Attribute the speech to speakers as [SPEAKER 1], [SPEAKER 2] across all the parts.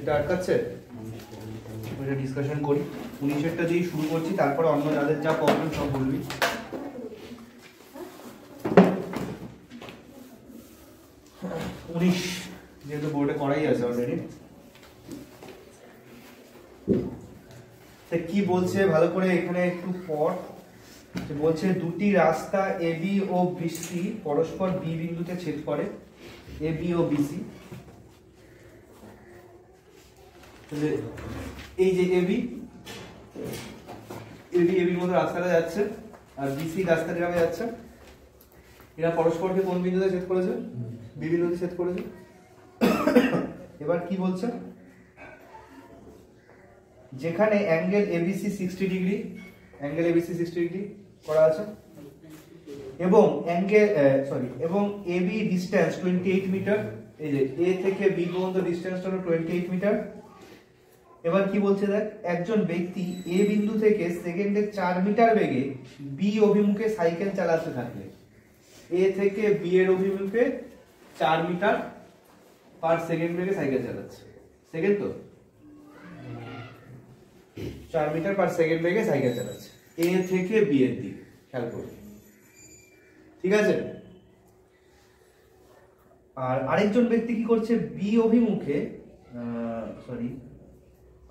[SPEAKER 1] 19-এরটা আটকাচ্ছে, ওইটা ডিসকাশন করি। 19-এরটা দিয়েই শুরু করছি, তারপরে অন্য যাদের যা প্রবলেম সব বলবি। 19 যেহেতু বোর্ডে করাই আছে অলরেডি, কি বলছে ভালো করে এখানে একটু পড়। বলছে দুটি রাস্তা এবি ও বিসি পরস্পর বি বিন্দুতে ছেদ করে, এবি ও বিসি। এই যে এবি এবির মধ্যে রাস্তাটা যাচ্ছে, আর বিসি রাস্তা গ্রামে যাচ্ছে, এরা পরস্পরকে কোন বিন্দুতে ছেদ করেছে? বি বিন্দুতে ছেদ করেছে। এবার কি বলছে? যেখানে angle ABC 60 degree, angle ABC 60 degree করা আছে, এবং এবং এবি ডিসটেন্স 28 মিটার। এই যে এ থেকে বি পর্যন্ত ডিসটেন্সটা হলো 28 মিটার। এবার কি বলছে দেখ, একজন ব্যক্তি এ বিন্দু থেকে সেকেন্ডে 4 মিটার বেগে বি অভিমুখে সাইকেল চালাতে থাকলে, এ থেকে বি এর অভিমুখে 4 মিটার পার সেকেন্ড বেগে সাইকেল চালাচ্ছে। সেকেন্ড তো 4 মিটার পার সেকেন্ড বেগে সাইকেল চালাচ্ছে এ থেকে বি এর দিকে, খেয়াল করুন, ঠিক আছে? আর আরেকজন ব্যক্তি কি করছে, বি অভিমুখে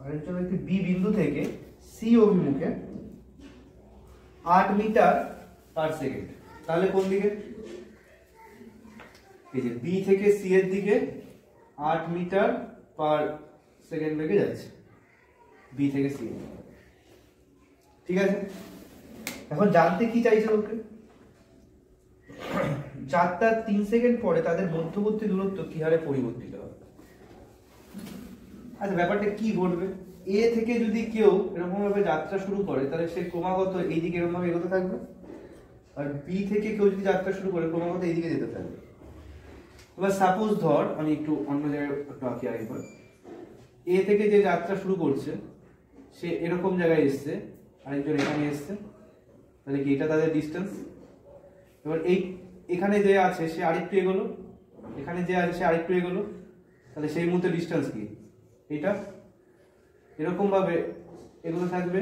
[SPEAKER 1] আরেকজন ব্যক্তি বি বিন্দু থেকে সি অভিমুখে 8 মিটার পার সেকেন্ড। তাহলে কোন দিকে? এই যে বি থেকে সি এর দিকে 8 মিটার পার সেকেন্ড বেগে যাচ্ছে, বি থেকে সি। ঠিক আছে, এখন জানতে কি চাইছে ওকে? যাত্রার 3 সেকেন্ড পরে তাদের মধ্যবর্তী দূরত্ব কি হারে পরিবর্তিত হবে। আচ্ছা, ব্যাপারটা কি ঘটবে? এ থেকে যদি কেউ এরকম ভাবে যাত্রা শুরু করে, তাহলে সে ক্রমাগত এইদিকে এরকম ভাবে এগোতে থাকবে, আর বি থেকে কেউ যদি যাত্রা শুরু করে ক্রমাগত এইদিকে যেতে থাকবে। এবার সাপোজ ধর, আমি একটু অন্য জায়গায় একটু আঁকি আরেকবার। এ থেকে যে যাত্রা শুরু করছে সে এরকম জায়গায় এসছে, আরেকজন এখানে এসছে, তাহলে কি এটা তাদের ডিস্টেন্স। এবার এখানে যে আছে সে আরেকটু এগোলো, এখানে যে আছে সে আরেকটু এগোলো, তাহলে সেই মুহূর্তে ডিস্টেন্স কি? এটা এরকম ভাবে এগোতে থাকবে,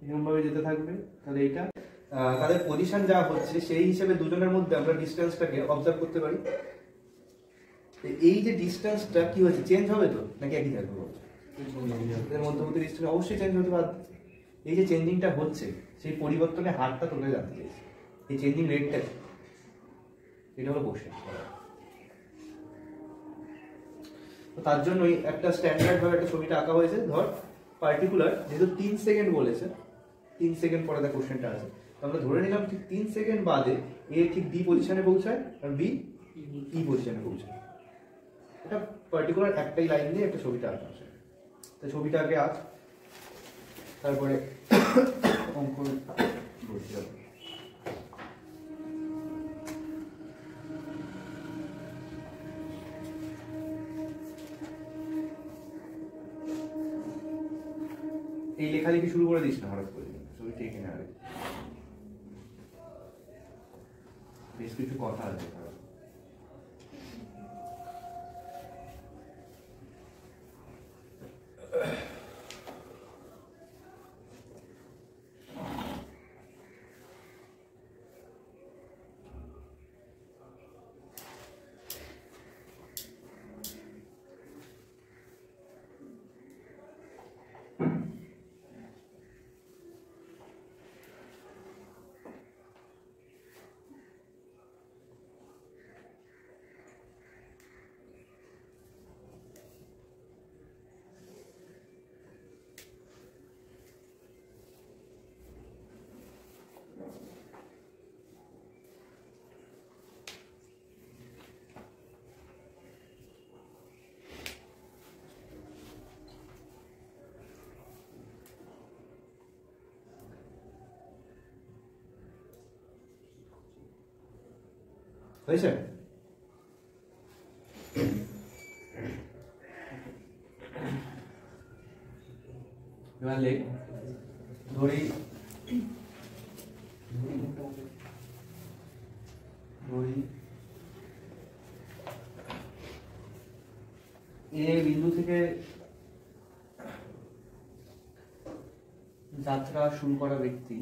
[SPEAKER 1] এরকম ভাবে যেতে থাকবে, তাহলে এইটা তাদের পজিশন যা হচ্ছে সেই হিসেবে দুজনের মধ্যে আমরা ডিস্টেন্সটাকে অবজার্ভ করতে পারি। এই যে ডিস্টেন্সটা কি হচ্ছে, চেঞ্জ হবে তো নাকি একই থাকবে? এর মধ্যবর্তী ডিস্টেন্স অবশ্যই চেঞ্জ হতে পারে। এই যে চেঞ্জিংটা হচ্ছে সেই পরিবর্তনের হারটা তোমরা জানতে চাইছি, এই চেঞ্জিং রেটটা, এটা হলো কোশ্চেন। তার জন্যই একটা স্ট্যান্ডার্ড ভাবে একটা ছবিটা আঁকা হয়েছে। ধর পার্টিকুলার যেহেতু 3 সেকেন্ড বলেছে, 3 সেকেন্ড পরে তার কোশ্চেনটা আছে, তো আমরা ধরে নিলাম ঠিক 3 সেকেন্ড বাদে এ ঠিক ডি পজিশনে পৌঁছায় আর বি ই পজিশনে পৌঁছায়। এটা পার্টিকুলার একটাই লাইন দিয়ে একটা ছবিটা আঁকা আছে। তো ছবিটা আগে আঁক, তারপরে অঙ্কন বলতে হবে। এই লেখালেখি শুরু করে দিস না হঠাৎ করে, ছবি ঠিক না, বেশ কিছু কথা আছে। হয়েছে? এবার লেখ, ধরি এ বিন্দু থেকে যাত্রা শুরু করা ব্যক্তি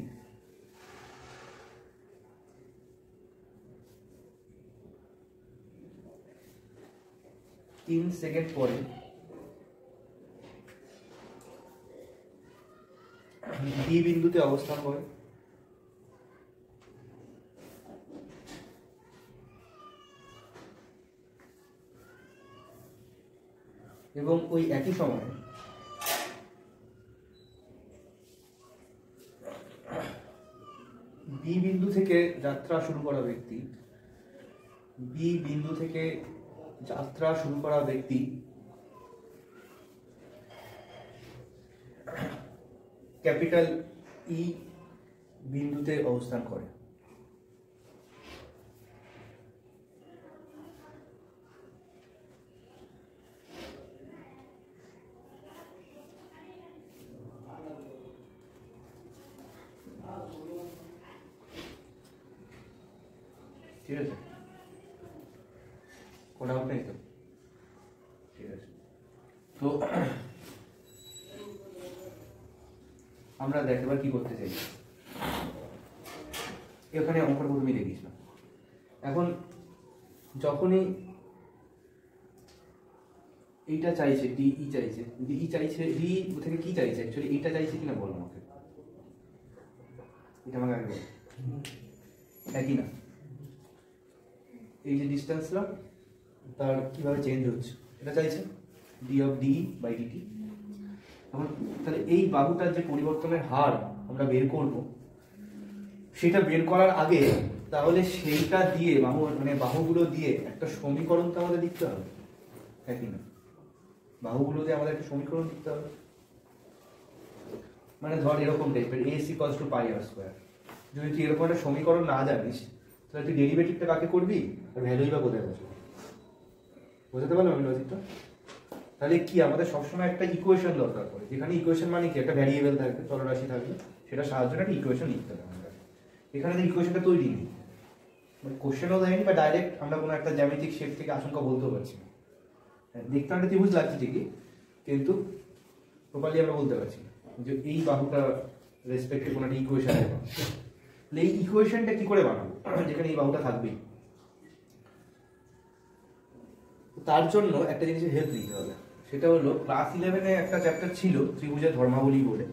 [SPEAKER 1] তিন সেকেন্ড পরে বি বিন্দুতে অবস্থান করে এবং ওই একই সময়ে বি বিন্দু থেকে যাত্রা শুরু করা ব্যক্তি ক্যাপিটাল ই বিন্দুতে অবস্থান করে। ঠিক আছে, কোনো ডাউট নেই তো? ঠিক আছে, তো আমরা দেখবার কি করতে চাই, এখানে অঙ্কটা প্রথমেই দেখিয়েছিলাম। এখন যখনই এইটা চাইছে ডিই চাইছে, ডিই চাইছে ডি থেকে কি চাইছে, অ্যাকচুয়ালি এইটা চাইছে কিনা বলো আমাকে, এটা আমাকে আগে বলো। একই না, এই যে ডিস্টেন্সটা তার কিভাবে চেঞ্জ হচ্ছে এটা চাইছে D of D by DT. এখন তাহলে এই বাহুটার যে পরিবর্তনের হার আমরা বের করব, সেটা বের করার আগে তাহলে সেইটা দিয়ে বাহুগুলো দিয়ে একটা সমীকরণ তো আমাদের লিখতে হবে, একই না? বাহুগুলো দিয়ে আমাদের একটা সমীকরণ লিখতে হবে, মানে ধর এরকম টাইপের a equals to pi R square. যদি তুই এরকম একটা সমীকরণ না জানিস তাহলে তুই ডেরিভেটিভটা কাকে করবি আর ভ্যালুই বা কোথায় বসবে? বুঝতে পারলাম আমি লজিকটা? তাহলে কি আমাদের সবসময় একটা ইকুয়েশন দরকার পড়ে, যেখানে ইকুয়েশন মানে কি একটা ভ্যারিয়েবল থাকবে, চলরাশি থাকবে, সেটা সাহায্যে একটা ইকুয়েশন লিখতে হবে আমাদের। এখানে যে ইকুয়েশনটা তৈরি নেই, কোশ্চেনও দেয়নি বা ডাইরেক্ট আমরা কোনো একটা জ্যামিতিক শেপ থেকে আশঙ্কা বলতেও পারছি না। দেখতে একটা ত্রিভুজ লাগছে ঠিকই, কিন্তু প্রপারলি আমরা বলতে পারছি না যে এই বাহুটা রেসপেক্টে কোনো একটা ইকুয়েশন আছে। এই ইকুয়েশনটা কি করে বানাবো যেখানে এই বাহুটা থাকবেই? তার জন্য একটা জিনিসের হেল্প নিতে হবে, সেটা হলো ক্লাস 11-এ একটা চ্যাপ্টার ছিল ত্রিভুজের ধর্মাবলী বলে।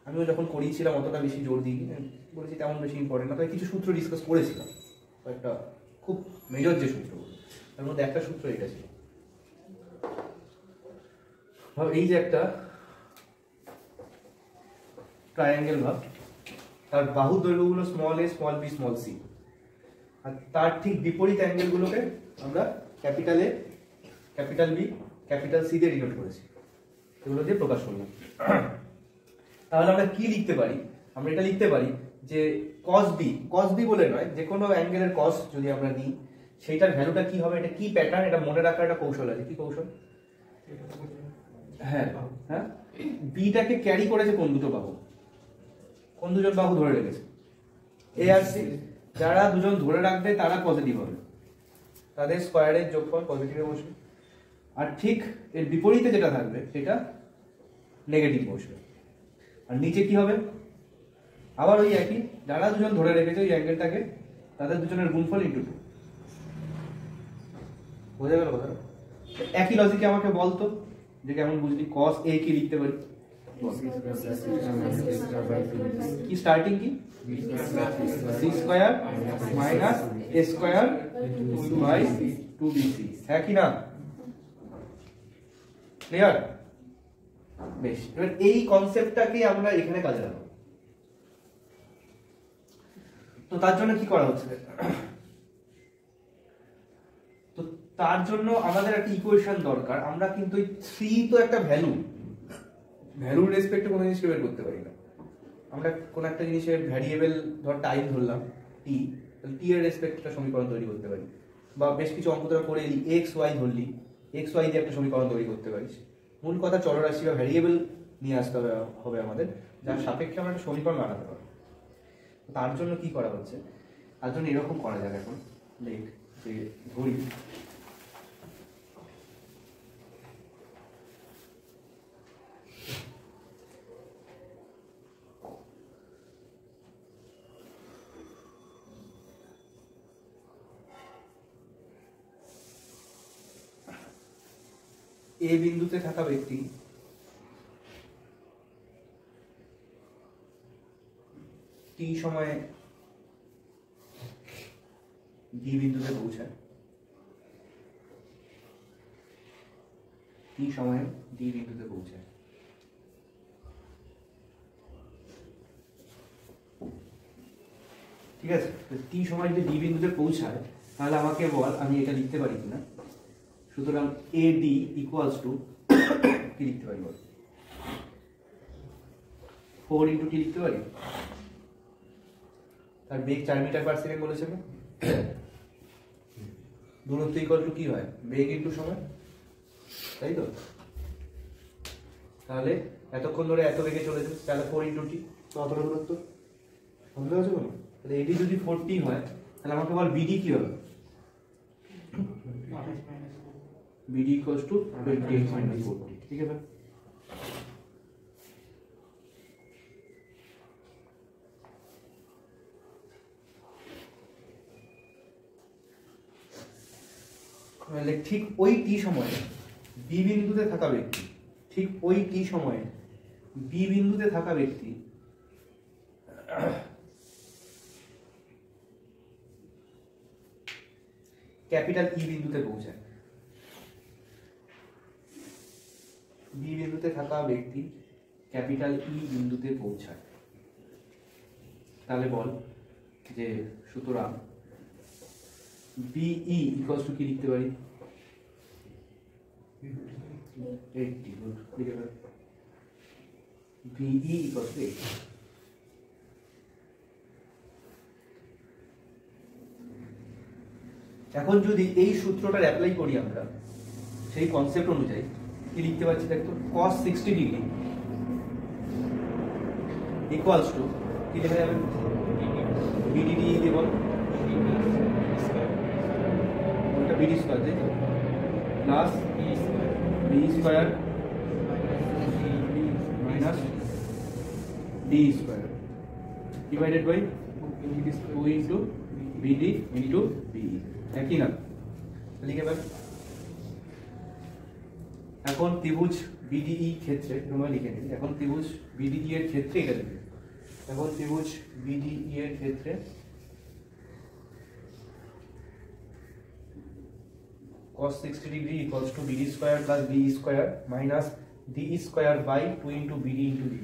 [SPEAKER 1] আমিও যখন করিয়েছিলাম অতটা বেশি জোর দিই, বলেছি তেমন বেশি ইম্পর্টেন্ট না, তবে কিছু সূত্র ডিসকাস করেছিলাম, একটা খুব মেজর যে সূত্রগুলো তার মধ্যে একটা সূত্র এটা ছিল। এই যে একটা ট্রায়াঙ্গেল ভাব, তার বাহু দৈর্ঘ্যগুলো small A, small B, small C, আর তার ঠিক বিপরীত অ্যাঙ্গেলগুলোকে আমরা capital A, capital B, capital C দিয়ে ডিনোট করেছি, এগুলো দিয়ে প্রকাশ করলাম। তাহলে আমরা কি লিখতে পারি? আমরা এটা লিখতে পারি যে cos b বলে নয়, যে কোনো অ্যাঙ্গেলের cos যদি আমরা নিই সেইটার ভ্যালুটা কি হবে, এটা কি প্যাটার্ন, এটা মনে রাখার একটা কৌশল আছে। কি কৌশল? হ্যাঁ হ্যাঁ, বিটাকে ক্যারি করেছে কোন দুটো বাহু, কোন দুজন বাহু ধরে রেখেছে? এ আর সি। যারা দুজন ধরে রাখবে তারা পজিটিভ হবে, তাদের স্কয়ারের যোগফল পজিটিভে বসবে, আর ঠিক এর বিপরীতে যেটা থাকবে সেটা নেগেটিভ বসবে। আর নিচে কি হবে? আবার ওই একই, যারা দুজন ধরে রেখেছে ওই অ্যাঙ্গেলটাকে, তাদের দুজনের গুণফল ইনটু 2। বোঝা গেল কথা? একই লজিকে আমাকে বলতো যে কেমন বুঝলি cos a কি লিখতে পারি? কি স্টার্টিং কি? c square minus a square by 2bc, হ্যাঁ কি না? ক্লিয়ার? বেশ, এবার এই কনসেপ্টটাকে আমরা এখানে কাজে লাগাবো। তো তার জন্য কি করা হচ্ছে? তো তার জন্য আমাদের একটা ইকুয়েশন দরকার। আমরা কিন্তু 3 তো একটা ভ্যালুর রেসপেক্টে কোনো জিনিসকে বের করতে পারি না। আমরা কোন একটা জিনিসের ভ্যারিয়েবল ধর টাইম ধরলাম t, তাহলে t এর রেসপেক্টে একটা সমীকরণ তৈরি করতে পারি, বা বেশ কিছু অঙ্ক তোরা করে এলি x y ধরলি, x y দিয়ে একটা সমীকরণ তৈরি করতে পারিস। মূল কথা চলরাশি বা ভ্যারিয়েবল নিয়ে আসতে হবে আমাদের, যার সাপেক্ষে আমরা একটা সমীকরণ বানাতে পারবো। তার জন্য কি করা হচ্ছে? তার জন্য এরকম করা যাক, এখন লেখ যে ধরি এ বিন্দুতে থাকা ব্যক্তি টি সময়ে বি বিন্দুতে পৌঁছায়, টি সময়ে ডি বিন্দুতে পৌঁছায়। ঠিক আছে, টি সময় যদি ডি বিন্দুতে পৌঁছায় তাহলে আমাকে বল আমি এটা লিখতে পারি কিনা। সুতরাং এ ডি ইকুয়ালস টু কি লিখতে পারি বল, 4 ইন্টু টি লিখতে পারি। তার বেগ 4 মিটার পার সেকেন্ড বলেছে না, দূরত্ব ইকুয়াল টু কি হয়, বেগ ইন্টু সময়, তাই তো। তাহলে এতক্ষণ ধরে এত বেগে চলেছে, তাহলে 4 ইন্টু টি, তো অতটা দূরত্ব সন্দেহ আছে কোনো। তাহলে এডি যদি 40 হয় তাহলে আমাকে বল বিডি কি হবে, বিডি ইকুয়ালস টু 28 মাইনাস 40। ঠিক আছে, ঠিক ওই টি সময়ে বি বিন্দুতে থাকা ব্যক্তি, ঠিক ওই টি সময়ে বি বিন্দুতে থাকা ব্যক্তি ক্যাপিটাল ই বিন্দুতে পৌঁছায়, বি বিন্দুতে থাকা ব্যক্তি ক্যাপিটাল ই বিন্দুতে পৌঁছায়। তাহলে বল যে সুতরাং বিই ইকুয়ালস টু কি লিখতে পারি, 80 গুড লিখে দাও, বিই ইকুয়ালস টু 80। এখন যদি এই সূত্রটার অ্যাপ্লাই করি আমরা সেই কনসেপ্ট অনুযায়ী কি লিখতে পারছি দেখো, cos 60 ডিগ্রি ইকুয়ালস টু কি লেখা যাবে, বিডিডি বল, ওটা বিডি স্কয়ার তাই তো, plus B square minus D square divided by 2 into BD into BE, একই না লিখে পাবে। এখন ত্রিভুজ বিডিই ক্ষেত্রে তোমরা লিখে নিন, এখন ত্রিভুজ বিডিই এর ক্ষেত্রে এটা লিখে, এখন ত্রিভুজ বিডিই এর ক্ষেত্রে cos 60 degree equals to BD square plus B square minus D square by 2 into BD into B.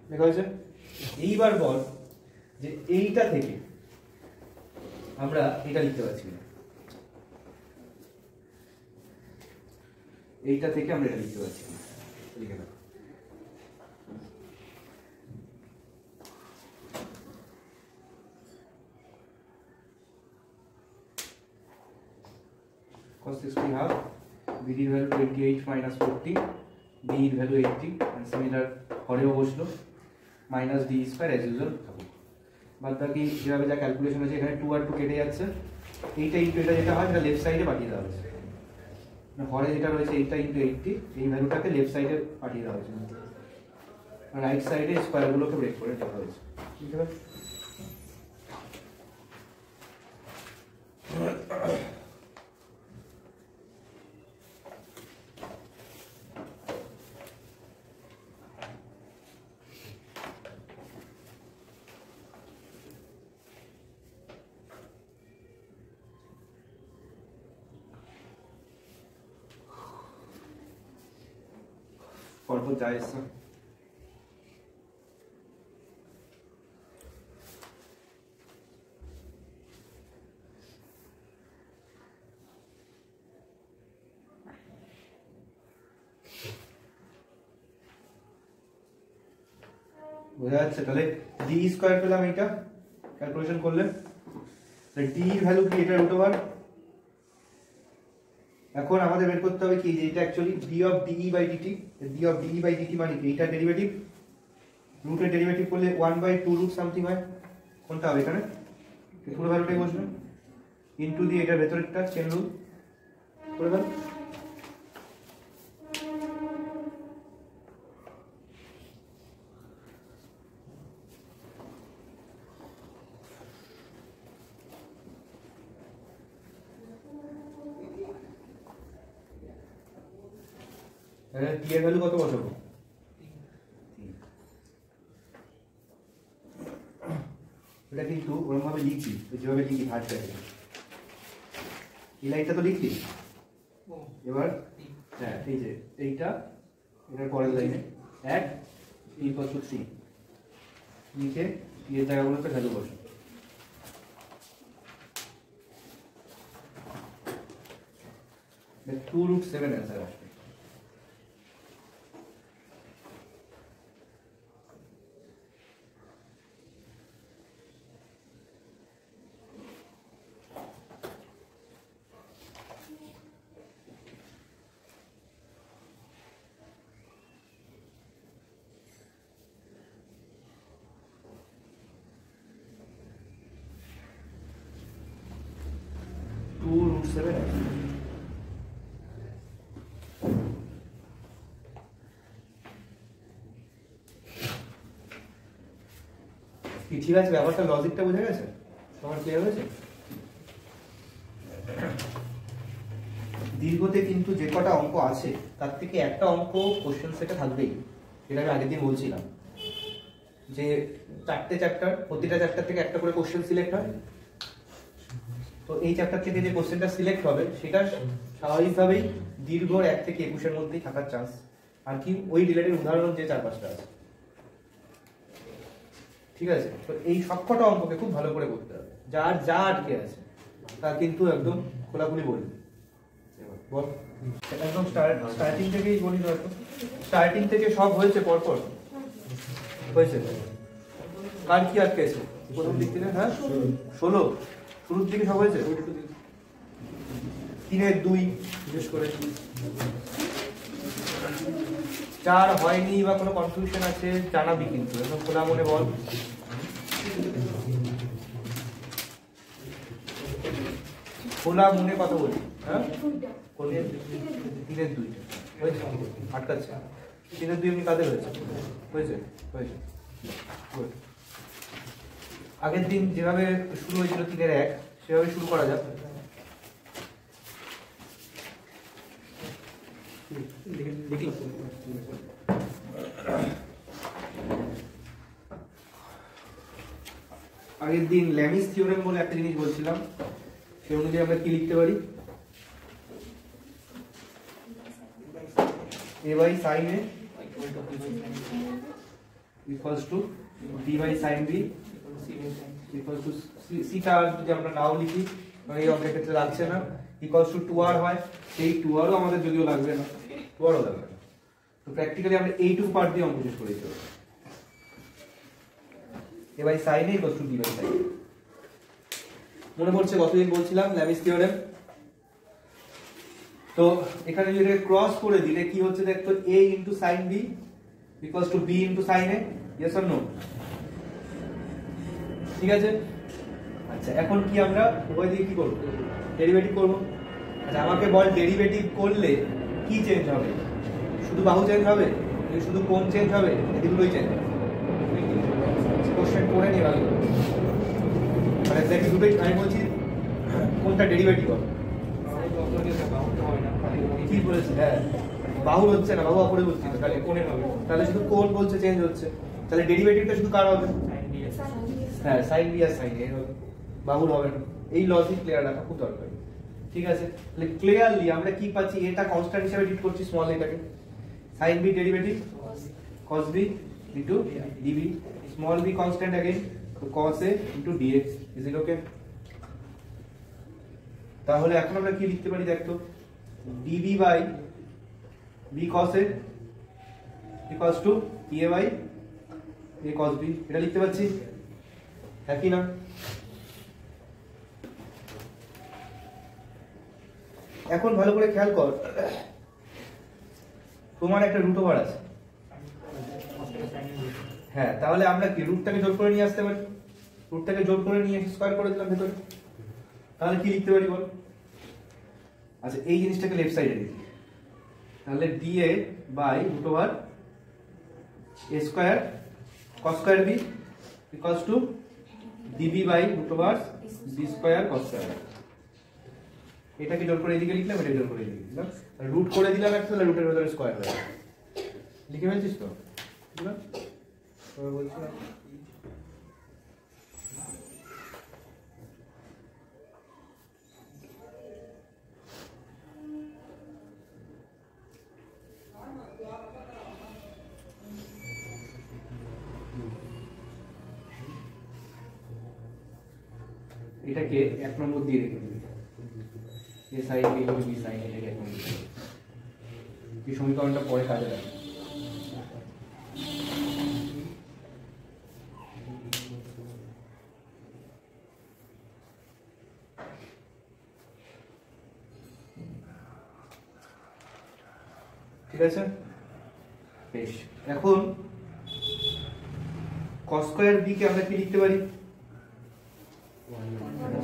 [SPEAKER 1] দেখা হয়েছে। এইবার বল যে এইটা থেকে আমরা এটা লিখতে পারছি না, এইটা থেকে আমরা এটা লিখতে পারছি না, লিখে দাও। cos 60 half, BD value 28 minus 40, D value 80 and similar হরেও বসলো minus D square as usual থাকুক। বাদ বাকি যেভাবে যা ক্যালকুলেশন আছে এখানে 2 আর 2 কেটে যাচ্ছে, এইটা ইনটু এটা যেটা হয় সেটা লেফট সাইডে পাঠিয়ে দেওয়া হয়েছে, হরে যেটা রয়েছে এইটা ইনটু 80 এই ভ্যালুটাকে লেফট সাইডে পাঠিয়ে দেওয়া হয়েছে, রাইট সাইডে স্কয়ারগুলোকে ব্রেক করে দেওয়া হয়েছে। ঠিক আছে, পরপর যায় এসছে। বোঝা যাচ্ছে। তাহলে ডি স্কয়ার পেলাম, এটা ক্যালকুলেশন করলে ডি এর ভ্যালু কি, এটা রুট ওভার। এখন আমাদের বের করতে হবে কি, যে এটা actually D of DE by DT, D of DE by DT মানে কি, এটা ডেরিভেটিভ, রুটের ডেরিভেটিভ করলে 1/2 রুট সামথিং হয়, কোনটা হবে এখানে পুরো ভ্যালুটাই বসবে ইনটু দিয়ে এটার ভেতরেরটা চেন রুল করে দাও। টি এর ভ্যালু কত বসাবো? এটা কিন্তু ওরকম ভাবে লিখছি, যেভাবে লিখি হার্ডটা এই লাইনটা তো লিখলি। এবার হ্যাঁ এই যে এইটা এটার পরের লাইনে অ্যাড টি ইকুয়াল টু 3 লিখে টি এর জায়গাগুলোতে ভ্যালু বসো। টু রুট 7 অ্যান্সার আসবে। ঠিক আছে, ব্যাপারটা লজিকটা বুঝে গেছে, তোমার ক্লিয়ার হয়েছে? দীর্ঘতে কিন্তু যে কটা অঙ্ক আছে তার থেকে একটা অঙ্ক কোশ্চেন সেটে থাকবেই, যেটা আমি আগের দিন বলছিলাম যে 4টে চ্যাপ্টার, প্রতিটা চ্যাপ্টার থেকে একটা করে কোশ্চেন সিলেক্ট হয়। তো এই চ্যাপ্টার থেকে যে কোশ্চেনটা সিলেক্ট হবে সেটা স্বাভাবিকভাবেই দীর্ঘ 1 থেকে 21-এর মধ্যেই থাকার চান্স। আর কি ওই রিলেটেড উদাহরণ যে 4-5টা আছে, ঠিক আছে? তো এই সবকটা অঙ্ককে খুব ভালো করে করতে হবে, যার যা আটকে আছে তা কিন্তু একদম খোলাখুলি বলি। বল একদম স্টার্টিং থেকেই বলি, হয়তো স্টার্টিং থেকে সব হয়েছে পরপর হয়েছে। কার কি আটকে আছে প্রথম দিক থেকে? হ্যাঁ 16 শুরুর দিকে সব হয়েছে। 3-এর 2 বিশেষ করে 4 হয়নি বা কোনো কনফিউশন আছে জানাবি, কিন্তু একদম খোলা মনে বল। খোলা মনে কথা বলি। হ্যাঁ 3-এর 2 হয়েছে, আটকাচ্ছে। 3-এর 2 এমনি কাদের হয়েছে? হয়েছে হয়েছে। আগের দিন যেভাবে শুরু হয়েছিল 3-এর 1 সেভাবে শুরু করা যাক। আগের দিন ল্যামিস থিওরেম বলে একটা জিনিস বলছিলাম, সেই অনুযায়ী আমরা কি লিখতে পারি? a by sin a equals to b by sin b equals to c টা যদি আমরা নাও লিখি, মানে এই অঙ্কের ক্ষেত্রে লাগছে না, equals to 2r হয়, সেই 2r ও আমাদের যদিও লাগবে না, 2r ও লাগবে না। তো প্র্যাকটিক্যালি আমরা এইটুকু পার্ট দিয়ে অঙ্ক শেষ করেছি। a by sin a equals to b by sin a। মনে পড়ছে কতদিন বলছিলাম ল্যামিস থিওরেম? তো এখানে যদি ক্রস করে দিলে কি হচ্ছে দেখো, a into sin b equals to b into sin a, yes or no? ঠিক আছে। আচ্ছা এখন কি আমরা উভয় দিকে কি করব? ডেরিভেটিভ করব। আচ্ছা আমাকে বল ডেরিভেটিভ করলে কি চেঞ্জ হবে? শুধু বাহু চেঞ্জ হবে, শুধু কোণ চেঞ্জ হবে, এগুলোই চেঞ্জ হবে। কোশ্চেন করে নিয়ে ভালো, মানে দেখি দুটোই আমি বলছি কোনটা ডেরিভেটিভ হবে। কি বলেছি? হ্যাঁ বাহু হচ্ছে না, বাহু অপরে বলছি, তাহলে কোণে হবে, তাহলে শুধু কোণ বলছে চেঞ্জ হচ্ছে, তাহলে ডেরিভেটিভটা শুধু কার হবে? হ্যাঁ sin b R sin a হবে, বাহুর হবে না। এই লজিক ক্লিয়ার রাখা খুব দরকার, ঠিক আছে? তাহলে ক্লিয়ারলি আমরা কি পাচ্ছি? এটা কনস্ট্যান্ট হিসেবে ট্রিট করছি, স্মল এটাকে। sin b derivative cos b into db, small b constant again, so cos a into dx, is it okay? তাহলে এখন আমরা কি লিখতে পারি দেখো, db by b cos a equals to a by a cos b, এটা লিখতে পাচ্ছি, হ্যাঁ কি না? এখন ভালো করে খেয়াল কর, তোমার একটা রুট ওভার আছে, হ্যাঁ তাহলে আমরা কি রুটটাকে জোর করে নিয়ে আসতে পারি? রুটটাকে জোর করে নিয়ে স্কয়ার করে দিলাম ভেতরে, তাহলে কি লিখতে পারি বল? আচ্ছা এই জিনিসটাকে লেফট সাইডে লিখি, তাহলে dA by root over a square cos square b equals to db by root over b square cos square. এটাকে জোর করে এদিকে লিখলাম, এটা জোর করে এদিকে লিখলাম, রুট করে দিলাম একটা, তাহলে রুটের ভেতরে স্কয়ার হয়ে যাবে। লিখে ফেলছিস তো? বুঝলাম তবে বলছিলাম এটাকে 1 নম্বর দিয়ে রেখে দিবি, এ সাইন বি হবে বি সাইন, এটাকে 1 নম্বর দিয়ে এই সমীকরণটা পরে কাজে লাগবে। ঠিক আছে, বেশ। এখন cos স্কয়ার বি কে আমরা কি লিখতে পারি?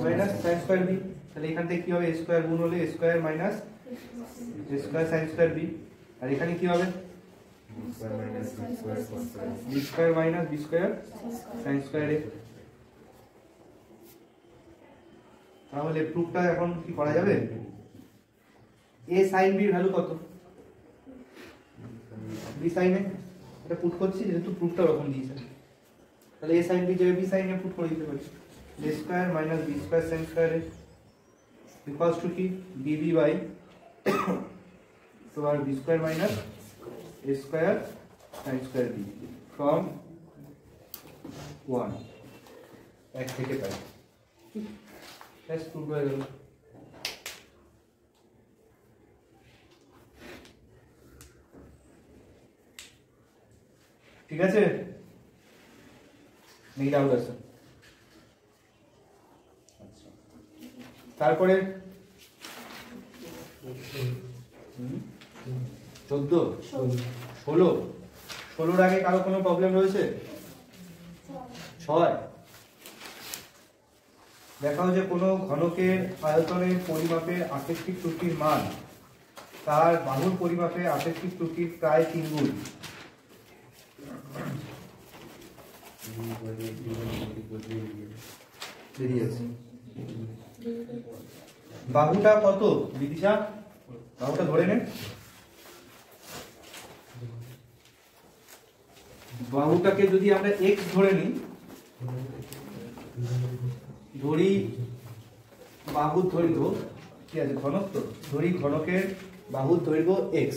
[SPEAKER 1] Minus sin square B. তাহলে এখান থেকে কি হবে? a স্কয়ার গুণ হলে a square minus a square sin square B. আর এখানে কি হবে? b square minus b square sin square a। তাহলে প্রুফটা এখন কি করা যাবে? a sin b এর ভ্যালু কত? b sin a, এটা পুট করছি যেহেতু প্রুফটা ওরকম দিয়েছে, তাহলে a sin b যাবে b sin a পুট করে দিতে পারি। a square minus b square sin square a equals to কি? bb বাই তো আর b square minus a square sin square b from 1 এক থেকে পাই। ব্যাস প্রুফ হয়ে গেল। ঠিক আছে, নেই ডাউট আছে? আচ্ছা, তারপরে 14 16 16 আগে কারো কোনো প্রবলেম রয়েছে? 6 দেখাও যে কোনো ঘনকের আয়তনের পরিমাপের আপেক্ষিক ত্রুটির মান তার বাহুর পরিমাপে আপেক্ষিক ত্রুটির প্রায় 3 গুণ। বাহুটা কত বিদিশা? বাহুটা ধরে নেন, বাহুটাকে যদি আমরা x ধরে নিই, ধরি বাহুর দৈর্ঘ্য কি আছে? ঘনত্ব ধরি ঘনকের বাহুর দৈর্ঘ্য x,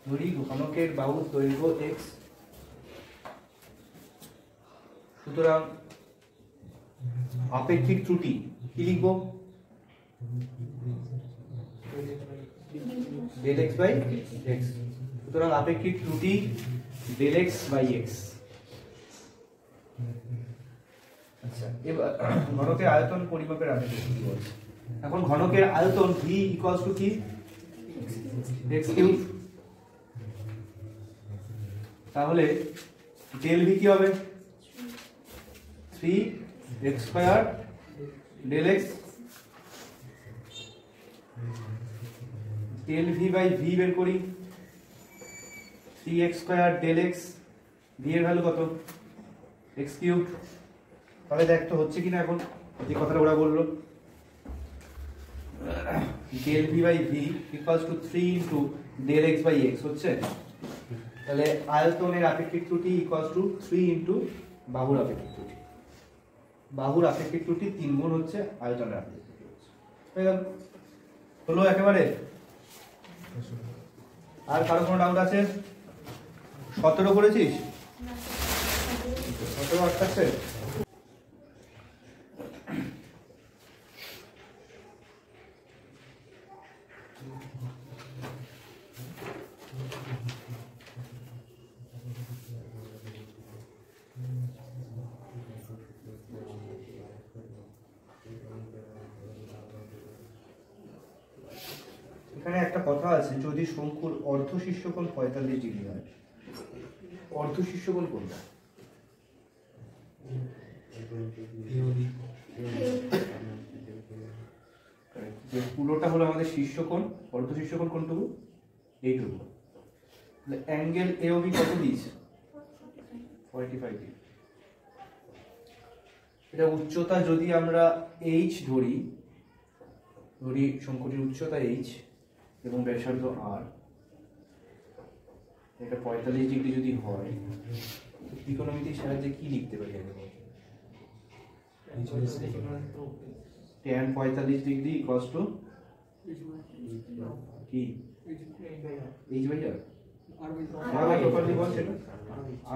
[SPEAKER 1] ধরি ঘনকের বাহুর দৈর্ঘ্য x। সুতরাং আপেক্ষিক ত্রুটি কি লিখবো? del x by x। সুতরাং আপেক্ষিক ত্রুটি del x বাই x। আচ্ছা, এবার ঘনকের আয়তন পরিমাপের আপেক্ষিক ত্রুটি বলছে। এখন ঘনকের আয়তন v ইকুয়ালস টু কি? x cube. তাহলে del v কি হবে? 3x square del x, del v by v বের করি, 3x square del x, v এর ভ্যালু কত? x cube. তাহলে দেখ তো হচ্ছে কিনা এখন যে কথাটা ওরা বললো, del v by v equals to 3 into del x by x হচ্ছে। তাহলে আয়তনের আপেক্ষিক ত্রুটি ইকুয়ালস টু 3 ইনটু বাহুর আপেক্ষিক ত্রুটি। বাহুর আপেক্ষিক ত্রুটি 3 গুণ হচ্ছে আয়তনের আপেক্ষিক ত্রুটি হচ্ছে। হয়ে গেল? হলো একেবারে? আর কারো কোনো ডাউট আছে? 17 করেছিস? 17 আটকাচ্ছে? এখানে একটা কথা আছে, যদি শঙ্কুর অর্ধ শীর্ষকোণ 45 ডিগ্রি হয়। অর্ধ শীর্ষকোণ কোনটা? যে পুরোটা হলো আমাদের শীর্ষকোণ, অর্ধ শীর্ষকোণ কোনটুকু? এইটুকু। তাহলে অ্যাঙ্গেল AOB কত দিয়েছে? 45 ডিগ্রি। এটা উচ্চতা যদি আমরা h ধরি, শঙ্কুটির উচ্চতা h এবং ব্যাসার্ধ r, এটা 45 ডিগ্রি যদি হয়, ত্রিকোণমিতির সাহায্যে কি লিখতে পারি আমরা? tan 45 ডিগ্রি ইকুয়ালস টু কি h by r,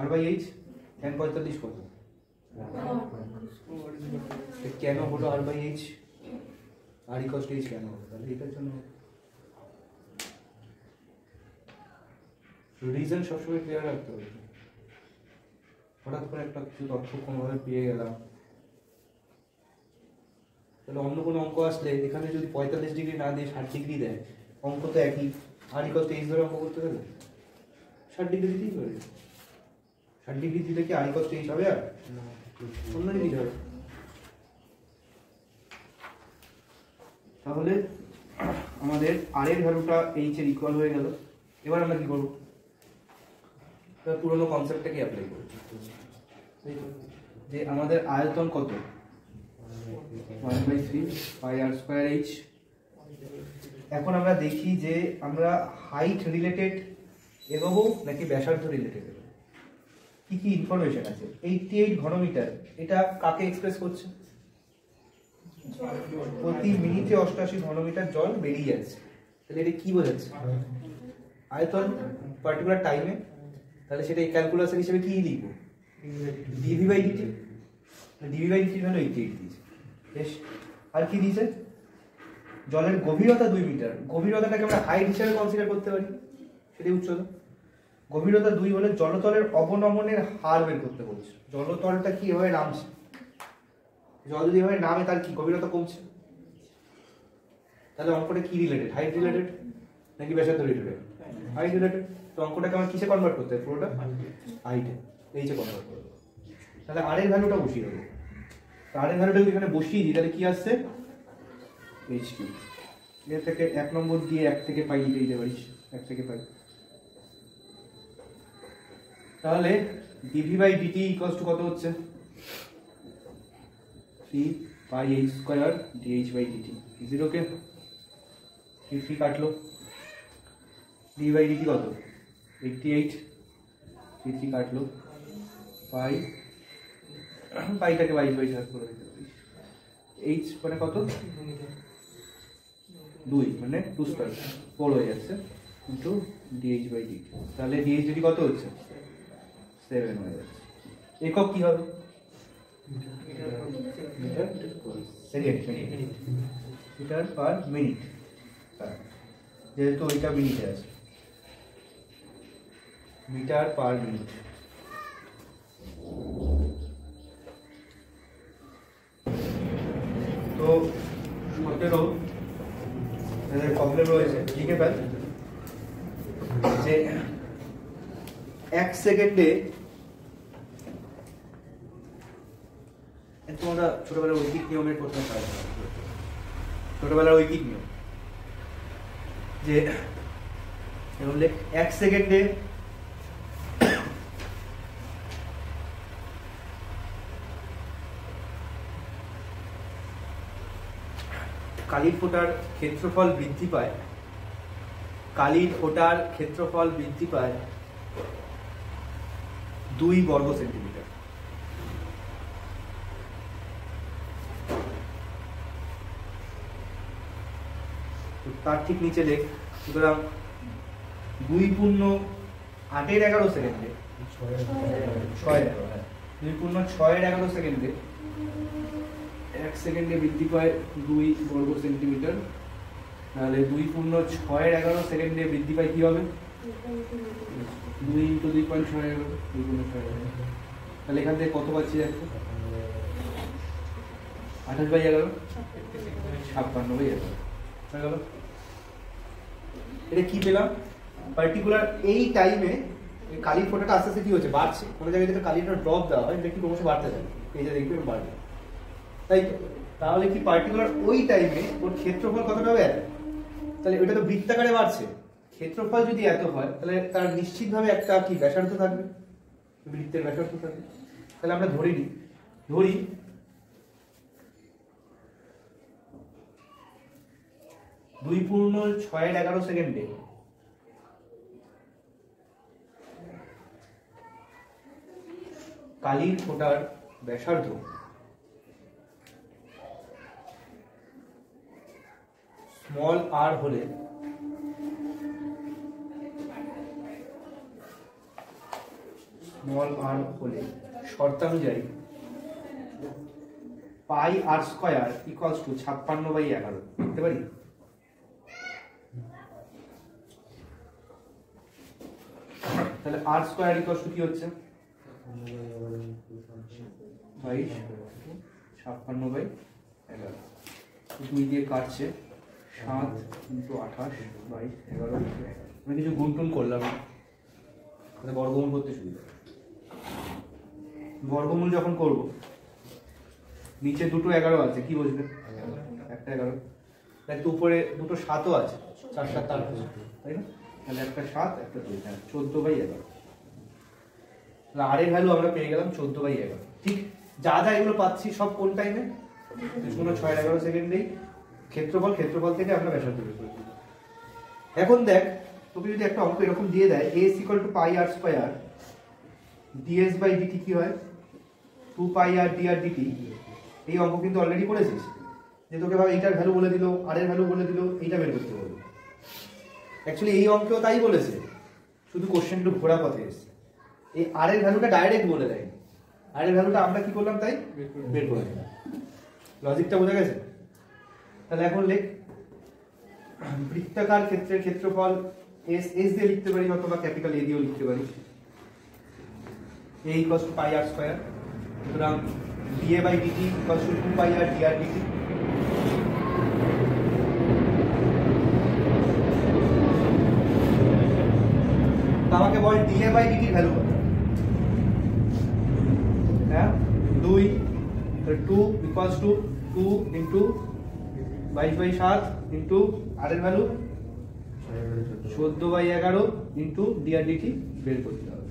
[SPEAKER 1] r by h। tan 45 কত? কেন হলো r by h? r equals to h কেন হলো? তাহলে এটার জন্য রিজন সবসময় ক্লিয়ার রাখতে হবে। হঠাৎ করে একটা কিছু তথ্য কোনোভাবে পেয়ে গেলাম, তাহলে অন্য কোনো অঙ্ক আসলে এখানে যদি 45 ডিগ্রি না দিয়ে 60 ডিগ্রি দেয়, অঙ্ক তো একই, আর ইকুয়াল তো h ধরে অঙ্ক করতে হবে, 60 ডিগ্রি দিতেই পারে। 60 ডিগ্রি দিলে কি আর ইকুয়াল টু h হবে? আর অন্য জিনিস হবে। তাহলে আমাদের r এর ভ্যালুটা h এর ইকুয়াল হয়ে গেল। এবার আমরা কি করব? পুরোনো কনসেপ্টটাকে অ্যাপ্লাই করব, যে আমাদের আয়তন কত? 1/3 পাই r স্কয়ার h। এখন আমরা দেখি যে আমরা হাইট রিলেটেড এগোবো নাকি ব্যাসার্ধ রিলেটেড এগোবো। কি কি ইনফরমেশন আছে? 88 ঘনমিটার, এটা কাকে এক্সপ্রেস করছে? প্রতি মিনিটে 88 ঘনমিটার জল বেরিয়ে যাচ্ছে। তাহলে এটা কি বোঝাচ্ছে? আয়তন পার্টিকুলার টাইমে। তাহলে সেটা ক্যালকুলাসের হিসেবে কি লিখবো? DV by DT. DV by DT হলো 88 দিয়েছে। বেশ, আর কি দিয়েছে? জলের গভীরতা 2 মিটার। গভীরতাটাকে আমরা হাইট হিসেবে কনসিডার করতে পারি, সেটাই উচ্চতা। গভীরতা 2 হলে জলতলের অবনমনের হার বের করতে বলছে। জলতলটা কি এভাবে নামছে, জল যদি এভাবে নামে তার কি গভীরতা কমছে। তাহলে অঙ্কটা কি রিলেটেড? হাইট রিলেটেড নাকি ব্যাসার্ধ রিলেটেড? Height related. তো অঙ্কটাকে আমার কিসে কনভার্ট করতে হবে? পুরোটা হাইটে, এইচে কনভার্ট করবো। তাহলে আর এর ভ্যালুটা বসিয়ে দেবো। আর এর ভ্যালুটা যদি এখানে বসিয়ে দিই, তাহলে কি আসছে? h3। এর থেকে 1 নম্বর দিয়ে 1 থেকে পাই লিখে দিতে পারিস, 1 থেকে পাই। তাহলে dv by dt equals to কত হচ্ছে? 3 pi h square dh by dt। 0 কে 3 কাটলো। dv বাই dt কত? 88। 3 কাটলো। পাইটাকে 22 বাই 7 করে দিতে পারিস। h মানে কত? 2 মানে 2 স্কয়ার 4 হয়ে যাচ্ছে ইনটু dh বাই dt। তাহলে dh dt কত হচ্ছে? 7 হয়ে যাচ্ছে। একক কি হবে? Metre second, metre per minute. যেহেতু এটা মিনিটে আছে, মিটার পার মিনিট। তো 17 প্রবলেম রয়েছে, লিখে ফেল যে 1 সেকেন্ডে, তোমরা ছোটবেলার ঐকিক নিয়মের প্রথমে কাজ, ছোটবেলার ঐকিক নিয়ম যে 1 সেকেন্ডে কালির ফোঁটার ক্ষেত্রফল বৃদ্ধি পায়, কালির ফোঁটার ক্ষেত্রফল বৃদ্ধি পায় 2 বর্গ সেন্টিমিটার। তার ঠিক নিচে লেখ, সুতরাং 2 পূর্ণ 8-11 সেকেন্ডে 2 পূর্ণ 6-11 সেকেন্ডে 1 সেকেন্ডে বৃদ্ধি পায় 2 বর্গ সেন্টিমিটার। তাহলে 2 পূর্ণ 6-11 সেকেন্ডে বৃদ্ধি পায় কি হবে? 2 ইন্টু 2.611, 2 পূর্ণ 6-11। তাহলে এখান থেকে কত পাচ্ছি দেখো? 28/11, 56/11 হয়ে গেল। এটা কি পেলাম? পার্টিকুলার এই টাইমে কালির ফোঁটাটা আস্তে আস্তে কি হচ্ছে? বাড়ছে। কোনো জায়গায় যদি কালিটা ড্রপ দেওয়া হয়, এটা কি ক্রমশ বাড়তে থাকে, এই যে দেখবে বাড়বে, তাই তো? তাহলে কি পার্টিকুলার ওই টাইমে ওর ক্ষেত্রফল কতটা হবে? এত। তাহলে ওইটা তো বৃত্তাকারে বাড়ছে। ক্ষেত্রফল যদি এত হয়, তাহলে তার নিশ্চিতভাবে একটা কি ব্যাসার্ধ থাকবে, বৃত্তের ব্যাসার্ধ থাকবে। তাহলে আমরা ধরি 2.611 সেকেন্ডে কালির ফোঁটার ব্যাসার্ধ স্মল আর হলে শর্তানুযায়ী পাই আর স্কয়ার ইকুয়ালস টু 56/11 লিখতে পারি। তাহলে আর স্কয়ার ইকুয়ালস টু কি হচ্ছে 56/11 2 দিয়ে কাটছে 7 × 28/11 আমি কিছু গুণটুন করলাম তাহলে বর্গমূল করতে সুবিধা। বর্গমূল যখন করব নিচে দুটো 11 আছে কি বুঝবে একটা 11 তাহলে উপরে দুটো 7ও আছে 4 7 8 তাই না তাহলে একটা 7 একটা 2 হ্যাঁ 14/11 তাহলে আর এর ভ্যালু আমরা পেয়ে গেলাম 14/11 ঠিক যা যা এগুলো পাচ্ছি সব কোন টাইমে 0.611 সেকেন্ডেই ক্ষেত্রফল থেকে আমরা ব্যাসার্ধ বের করব। এখন দেখ তোকে যদি একটা অঙ্ক এরকম দিয়ে দেয় a = πr² ds/dt কি হয় 2πr dr/dt এই অঙ্ক কিন্তু অলরেডি করেছিস যে তোকে ভাবে এইটার ভ্যালু বলে দিল আর এর ভ্যালু বলে দিল এইটা বের করতে বলল। অ্যাকচুয়ালি এই অঙ্কেও তাই বলেছে শুধু কোশ্চেন একটু ঘোরা পথে এসেছে এই আর এর ভ্যালুটা ডাইরেক্ট বলে দেয় আর এর ভ্যালুটা আমরা কি করলাম তাই বের করে দিলাম। লজিকটা বোঝা গেছে? তাহলে এখন লেখ বৃত্তাকার ক্ষেত্রের ক্ষেত্রফল s দিয়ে লিখতে পারি অথবা ক্যাপিটাল A দিয়েও লিখতে পারি a = πr²। সুতরাং dA/dt = 2πr dr/dt আমাকে বল dA/dt এর ভ্যালু কত হ্যাঁ 2 2 = 2 × 22/7 × আর এর ভ্যালু 14/11 × dr/dt বের করতে হবে।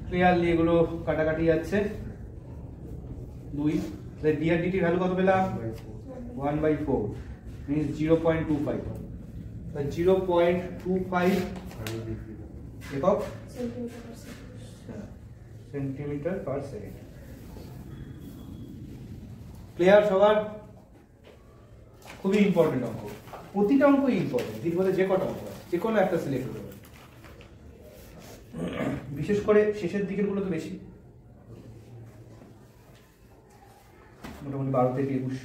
[SPEAKER 1] ক্লিয়ারলি এগুলো কাটাকাটি যাচ্ছে 2 তাহলে dr/dt এর ভ্যালু কত পেলাম 1/4 means 0.25 তাহলে 0.25 একক সেন্টিমিটার পার সেকেন্ড। ক্লিয়ার সবার? খুবই ইম্পর্টেন্ট অঙ্ক প্রতিটা অঙ্কই ইম্পর্টেন্ট দীর্ঘতে যে কটা অঙ্ক আছে যে কোনো একটা সিলেক্ট করতে হবে বিশেষ করে শেষের দিকের গুলো তো বেশি মোটামুটি 12 থেকে 21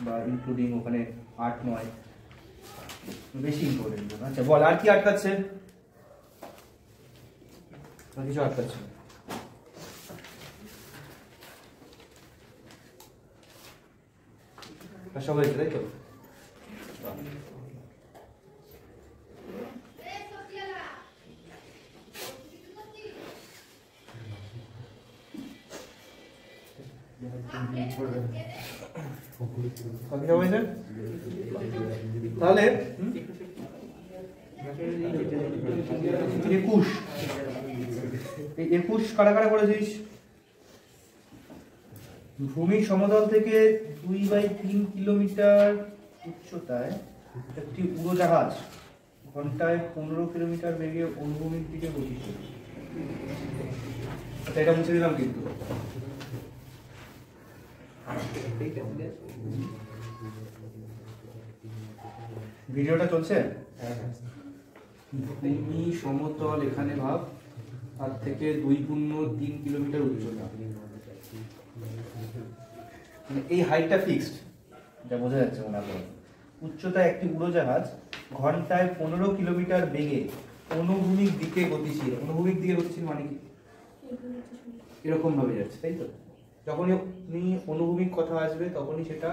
[SPEAKER 1] বা ইনক্লুডিং ওখানে 8 9 বেশি ইম্পর্টেন্ট। আচ্ছা বল আর কি আটকাচ্ছে আর কিছু আটকাচ্ছে সব হয়েছে তাই তো তাহলে 21 কারা কারা করেছিস ভূমি সমতল থেকে 2/3 কিলোমিটার উচ্চতায় একটি উড়োজাহাজ ঘন্টায় 15 কিলোমিটার বেগে অনুভূমির দিকে গতিশীল। এটা মুছে দিলাম কিন্তু ভিডিওটা চলছে ভূমি সমতল এখানে ভাব তার থেকে 2.3 কিলোমিটার উচ্চতা এই হাইটটা ফিক্সড যা বোঝা যাচ্ছে মনে হয় উচ্চতায় একটি উড়োজাহাজ ঘন্টায় 15 কিলোমিটার বেগে অনুভূমিক দিকে গতিশীল। অনুভূমিক দিকে গতিশীল মানে কি এরকম ভাবে যাচ্ছে তাই তো যখনই অনুভূমিক কথা আসবে তখনই সেটা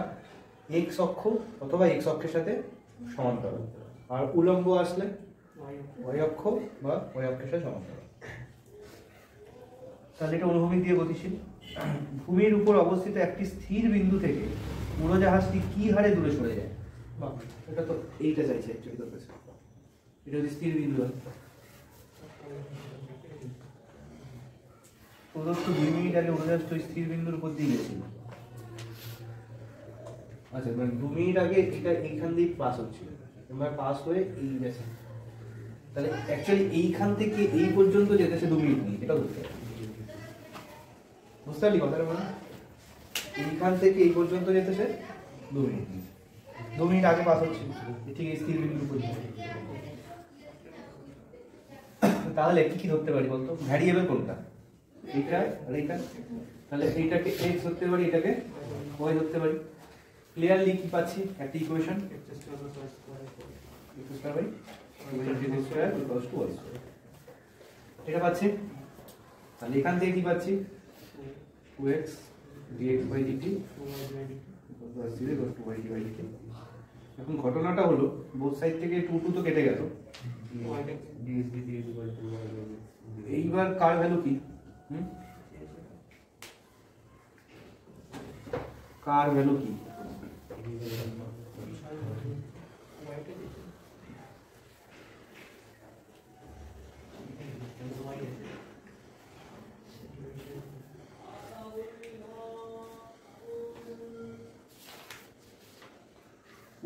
[SPEAKER 1] এক্স অক্ষ অথবা এক্স অক্ষের সাথে সমান্তরাল আর উলম্ব আসলে ওয়াই অক্ষ বা ওয়াই অক্ষের সাথে সমান্তরাল। তাহলে এটা অনুভূমিক দিয়ে গতিশীল। ভূমির উপর অবস্থিত একটি স্থির বিন্দু থেকে উড়োজাহাজটি কি হারে দূরে সরে যায় এটা তো এইটা চাইছে অ্যাকচুয়ালি তোর কাছে এটা যদি স্থির বিন্দু হয় প্রদত্ত 2 মিনিট আগে উড়োজাহাজ তো স্থির বিন্দুর উপর দিয়ে গেছিল আচ্ছা মানে 2 মিনিট আগে এটা এইখান দিয়ে পাস হচ্ছিল, এবার পাস হয়ে এই গেছে, তাহলে অ্যাকচুয়ালি এইখান থেকে এই পর্যন্ত যেতে সে 2 মিনিট নিয়ে, এটা বুঝতে পারলি কথাটা? মানে এইখান থেকে এই পর্যন্ত যেতে সে 2 মিনিট নিয়ে, 2 মিনিট আগে পাস হচ্ছে ঠিক এই স্থির বিন্দু পর্যন্ত। তাহলে কি কি ধরতে পারি বলতো? ভ্যারিয়েবল কোনটা? এইটা আর এইটা, তাহলে এইটাকে x ধরতে পারি, এটাকে y ধরতে পারি। ক্লিয়ারলি কি পাচ্ছি? একটা ইকুয়েশন এটা পাচ্ছি। তাহলে এখান থেকে কি পাচ্ছি? 2x dx by dt এখন ঘটনাটা হলো বোথ সাইড থেকে 2 2 তো কেটে গেল, এইবার কার ভ্যালু কি? কার ভ্যালু কি?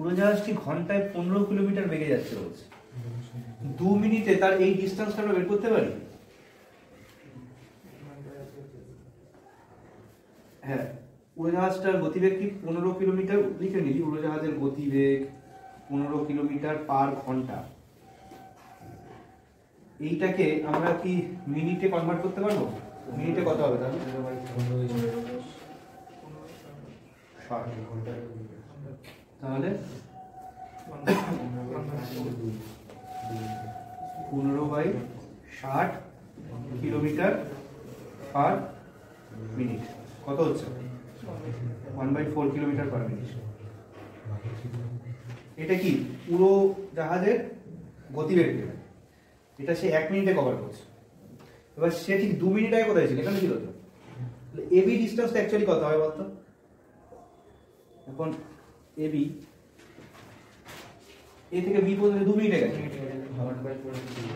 [SPEAKER 1] উড়োজাহাজটি ঘন্টায় 15 কিলোমিটার বেগে যাচ্ছে রোজ, 2 মিনিটে তার এই ডিস্টেন্সটা আমরা বের করতে পারি। হ্যাঁ, উড়োজাহাজটার গতিবেগ কি 15 কিলোমিটার লিখে নিলি, উড়োজাহাজের গতিবেগ 15 কিলোমিটার পার ঘন্টা। এইটাকে আমরা কি মিনিটে কনভার্ট করতে পারবো? মিনিটে কত হবে তাহলে? তাহলে 15/60 কিলোমিটার পার মিনিট কত হচ্ছে? 1/4 কিলোমিটার পার মিনিট। এটা কি পুরো জাহাজের গতিবেগ, এটা সে 1 মিনিটে কভার করছে। এবার সে ঠিক 2 মিনিট আগে কোথায় ছিল? এখানে ছিল তো। এবি ডিস্টেন্সটা অ্যাকচুয়ালি কত হবে বলতো? এখন এবি এ থেকে বি পর্যন্ত 2 মিনিটে গেছে,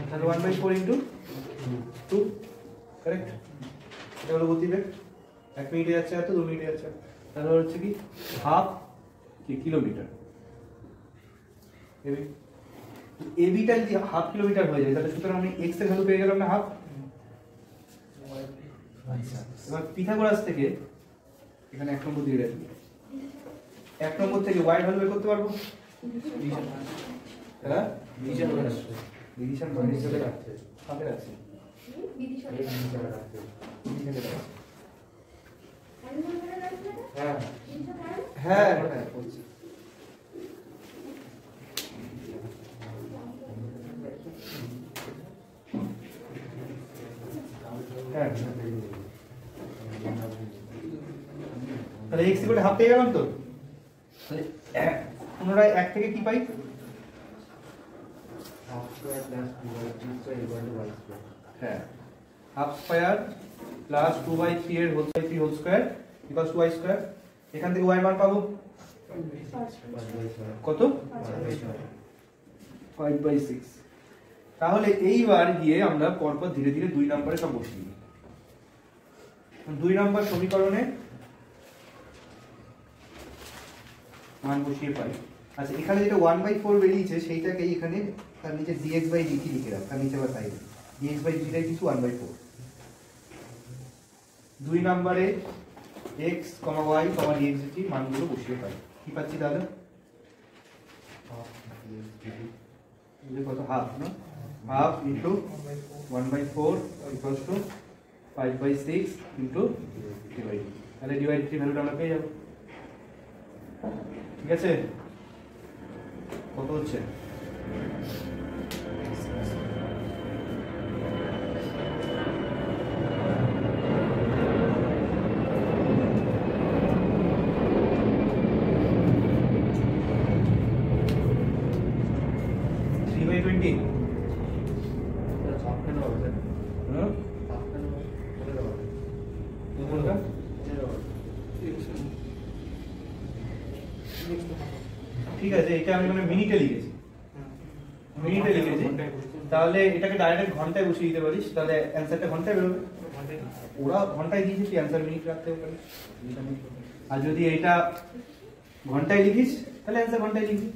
[SPEAKER 1] তাহলে 1/4 ইন্টু 2, কারেক্ট? এটা হলো গতিবেগ, 1 মিনিটে যাচ্ছে এত, 2 মিনিটে যাচ্ছে, তাহলে হচ্ছে কি হাফ কিলোমিটার। এবিটা যদি হাফ কিলোমিটার হয়ে যায়, তাহলে সুতরাং আমি এক্স এর ভ্যালু পেয়ে গেলাম না হাফ। এবার পিথাগোরাস থেকে এখানে 1 নম্বর দিয়ে রাখি, 1 নম্বর থেকে y এর ভ্যালু বের করতে পারবো। হ্যাঁ, ডিভিশন করে চলে যাচ্ছে, কাকে রাখছে? হ্যাঁ হ্যাঁ হ্যাঁ বলছি। তাহলে x ইকুয়াল হাফ পেয়ে গেলাম তো। তাহলে পুনরায় 1 থেকে কি পাই? হ্যাঁ, হাফ স্কয়ার প্লাস 2/3 এর whole 3 whole square equals to y square. এখান থেকে y মান পাবো কত? 5/6। তাহলে এইবার গিয়ে আমরা পরপর ধীরে ধীরে 2 নম্বরে সব বসিয়ে দিই। 2 নম্বর সমীকরণে মান বসিয়ে পাই। আচ্ছা, এখানে যেটা 1/4 বেরিয়েছে সেইটাকে এখানে তার নিচে dx/dt লিখে রাখ, তার নিচে বা তাই dx/dt কিছু 1/4। 2 নম্বরে x, y, dx/dt মানগুলো বসিয়ে পাই। কি পাচ্ছি তাহলে? কত? হাফ না? Half into 1/4 equals to 5/6 into divide. তাহলে ডিভাইড ভ্যালুটা আমরা পেয়ে যাব। ঠিক আছে, কত হচ্ছে? ঠিক আছে, এটা আমি মানে মিনিটে লিখেছি, তাহলে এটাকে ডাইরেক্ট ঘন্টায় বসিয়ে দিতে পারিস, তাহলে অ্যানসারটা ঘন্টায় বেরোবে। ওরা ঘন্টায় দিয়েছে, তুই অ্যানসার মিনিট রাখতে পারিস। আর যদি এটা ঘন্টায় লিখিস তাহলে অ্যান্সার ঘন্টায় লিখবি,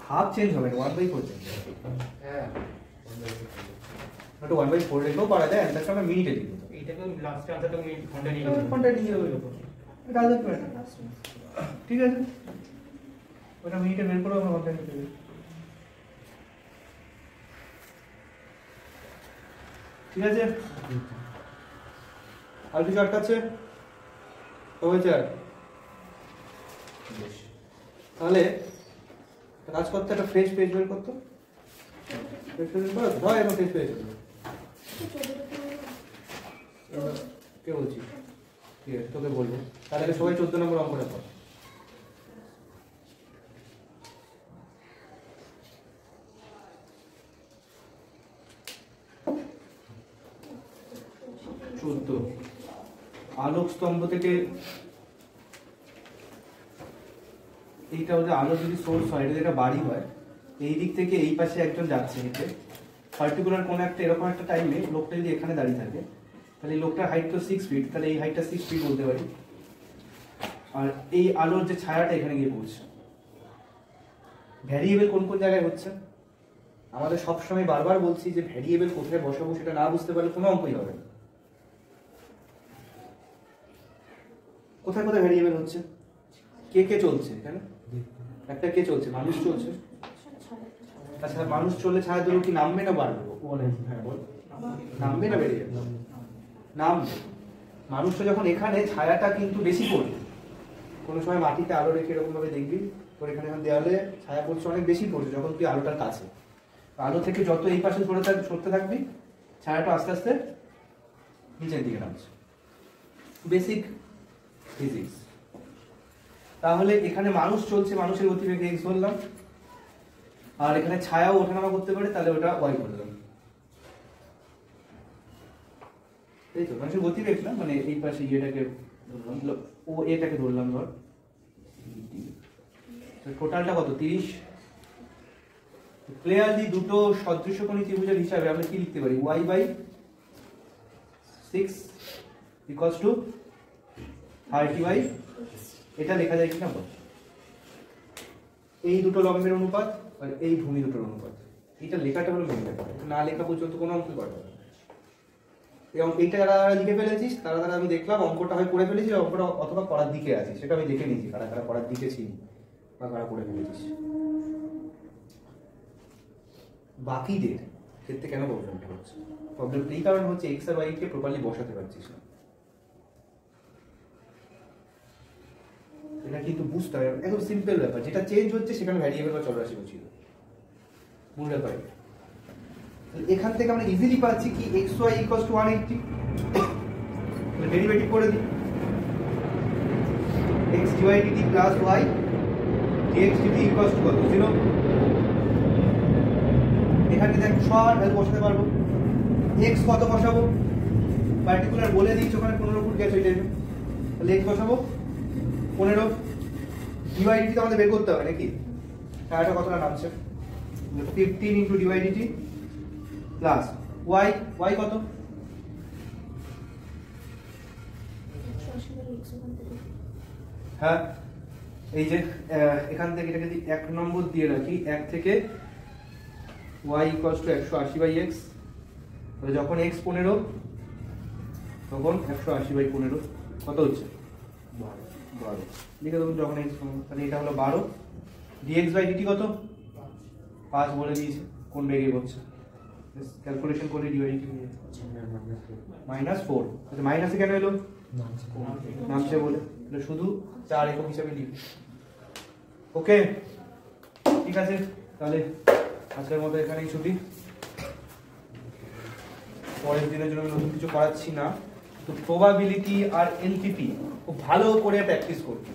[SPEAKER 1] হাফ চেঞ্জ হবে না, 1/4 চেঞ্জ।
[SPEAKER 2] হ্যাঁ,
[SPEAKER 1] 1/4 লিখলেও পারা যায়, অ্যান্সারটা আমরা মিনিটে লিখবো।
[SPEAKER 2] এইটাকে লাস্ট আনসারটা ঘন্টা নিয়ে
[SPEAKER 1] ঘন্টায় নিয়ে যাবে ঠিক আছে, ওটা মিনিটে বের করে আমরা ঘন্টায় নিতে হবে। ঠিক আছে, আর কিছু আটকাচ্ছে হয়েছে? আর তাহলে কাজ করতে একটা ফ্রেশ পেজ বের করতো, ফ্রেশ পেজ বের করো হয়, এখন ফ্রেশ পেজ কে বলছি? ঠিক আছে, তোকে বলবো। তাহলে সবাই 14 নম্বর অঙ্কটা কর। আলোক স্তম্ভ থেকে এইটা হচ্ছে আলো যদি সোর্স হয়, এটা একটা বাড়ি হয়, এই দিক থেকে এই পাশে একজন যাচ্ছে হেঁটে, পার্টিকুলার কোন একটা এরকম একটা টাইমে লোকটা যদি এখানে দাঁড়িয়ে থাকে, তাহলে এই লোকটার হাইট তো 6 ফিট, তাহলে এই হাইটটা 6 ফিট বলতে পারি। আর এই আলোর যে ছায়াটা এখানে গিয়ে পড়ছে, ভ্যারিয়েবল কোন কোন জায়গায় হচ্ছে আমাদের সবসময় বারবার বলছি যে ভ্যারিয়েবল কোথায় বসাবো সেটা না বুঝতে পারলে কোনো অঙ্কই হবে না। কোথায় কোথায় ভ্যারিয়েবল হচ্ছে, কে কে চলছে এখানে, একটা কে চলছে, মানুষ চলছে। আচ্ছা, মানুষ চললে ছায়া দূর কি নামবে না বাড়বে? হ্যাঁ বল, নামবে না বেরিয়ে যাবে? নামবে। মানুষটা যখন এখানে, ছায়াটা কিন্তু বেশি পড়বে। কোনো সময় মাটিতে আলো রেখে এরকম ভাবে দেখবি তোর এখানে দেওয়ালে ছায়া পড়ছে অনেক বেশি পড়ছে যখন তুই আলোটার কাছে। আলো থেকে যত এই পাশে সরতে থাকবি, ছায়াটা আস্তে আস্তে নিচের দিকে নামছে। Basic physics. তাহলে এখানে মানুষ চলছে, মানুষের গতিবেগ x বললাম, আর এখানে ছায়াও ওঠানামা করতে পারে, তাহলে ওটা y বললাম। এই তো মানুষের গতিবেগ না, মানে এই পাশে ইয়েটাকে ধরলাম, ও এটাকে ধরলাম ধর, টোটালটা কত 30। ক্লিয়ারলি দুটো সদৃশ্যকোণী ত্রিভুজের হিসাবে আমরা কি লিখতে পারি, y/6 ইকুয়ালস টু 30y। এটা লেখা যায় কিনা বল? এই দুটো লম্বের অনুপাত আর এই ভূমি দুটোর অনুপাত, এটা লেখাটা হলো মেন ব্যাপার। না লেখা পর্যন্ত কোনো অঙ্ক করবে না। এবং এইটা যারা লিখে ফেলেছিস তারা আমি দেখলাম অঙ্কটা হয় করে ফেলেছিস, অঙ্কটা অথবা করার দিকে আছে, সেটা আমি দেখে নিয়েছি কারা কারা করার দিকে ছিল বা কারা করে ফেলেছিস। বাকিদের ক্ষেত্রে কেন প্রবলেমটা হচ্ছে? প্রবলেম এই কারণে হচ্ছে এক্স আর ওয়াই কে প্রপারলি বসাতে পারছিস না। এটা কিন্তু বুঝতে হবে, একদম সিম্পল ব্যাপার। যেটা চেঞ্জ হচ্ছে সেখানে ভ্যারিয়েবল বা চলরাশি বসিয়ে দেবো, মূল ব্যাপার। এখান থেকে আমরা ইজিলি পাচ্ছি কি xy ইকুয়ালস টু 180। ডেরিভেটিভ করে দিই, x dy/dt plus y dx/dt equals to কত 0। এখানে দেখ সব ভ্যালু বসাতে পারবো। x কত বসাবো, পার্টিকুলার বলে দিচ্ছি ওখানে 15 ফুট গেছে ওই টাইমে, তাহলে x বসাবো 15। dy/dt তো আমাদের বের করতে হবে নাকি, ছায়াটা কতটা নামছে, 15 ইনটু dy/dt প্লাস y কত, হ্যাঁ এই যে এখান থেকে এটা যদি 1 নম্বর দিয়ে রাখি, 1 থেকে y ইকুয়ালস টু 180/x, তাহলে যখন x 15 তখন 180/15 কত হচ্ছে 12 লিখে দেবো। যখন x তাহলে এটা হলো 12, dx/dt কত 5 বলে দিয়েছে, কোন বেগে করছে ক্যালকুলেশন করে dy/dt -4। আচ্ছা মাইনাসে কেন এলো, নামছে বলে, শুধু 4 একক হিসাবে লিখি। ওকে ঠিক আছে, তাহলে আজকের মতো এখানেই ছুটি। পরের দিনের জন্য নতুন কিছু করাচ্ছি না, তো প্রবাবিলিটি আর এনটিপি খুব ভালো করে প্র্যাকটিস করবি।